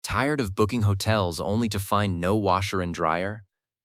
Tired of booking hotels only to find no washer and dryer?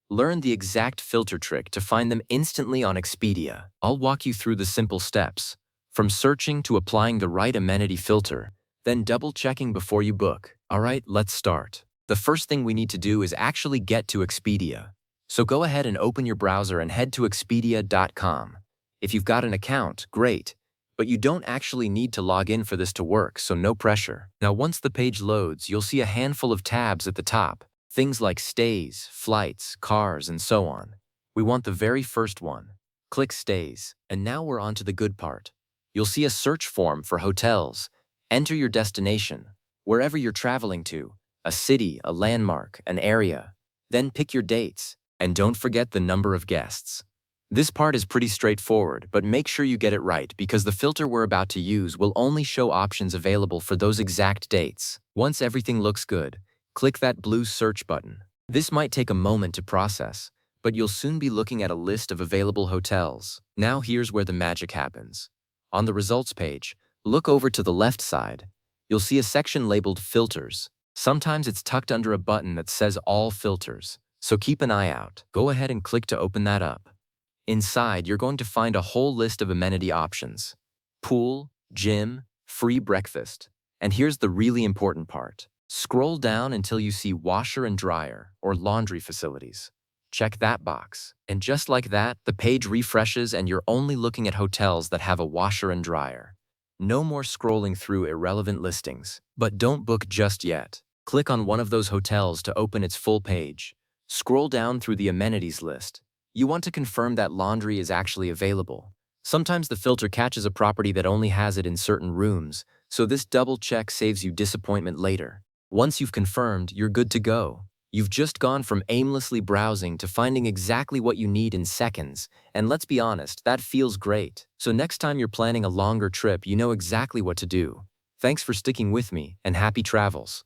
Learn the exact filter trick to find them instantly on Expedia. I'll walk you through the simple steps, from searching to applying the right amenity filter, then double-checking before you book. Alright, let's start. The first thing we need to do is actually get to Expedia. So go ahead and open your browser and head to expedia.com. If you've got an account, great. But you don't actually need to log in for this to work, so no pressure. Now once the page loads, you'll see a handful of tabs at the top. Things like stays, flights, cars, and so on. We want the very first one. Click Stays. And now we're on to the good part. You'll see a search form for hotels. Enter your destination, wherever you're traveling to, a city, a landmark, an area. Then pick your dates. And don't forget the number of guests. This part is pretty straightforward, but make sure you get it right because the filter we're about to use will only show options available for those exact dates. Once everything looks good, click that blue search button. This might take a moment to process, but you'll soon be looking at a list of available hotels. Now here's where the magic happens. On the results page, look over to the left side. You'll see a section labeled Filters. Sometimes it's tucked under a button that says All Filters, so keep an eye out. Go ahead and click to open that up. Inside, you're going to find a whole list of amenity options. Pool, gym, free breakfast. And here's the really important part. Scroll down until you see washer and dryer, or laundry facilities. Check that box. And just like that, the page refreshes and you're only looking at hotels that have a washer and dryer. No more scrolling through irrelevant listings. But don't book just yet. Click on one of those hotels to open its full page. Scroll down through the amenities list. You want to confirm that laundry is actually available. Sometimes the filter catches a property that only has it in certain rooms, so this double check saves you disappointment later. Once you've confirmed, you're good to go. You've just gone from aimlessly browsing to finding exactly what you need in seconds, and let's be honest, that feels great. So next time you're planning a longer trip, you know exactly what to do. Thanks for sticking with me, and happy travels.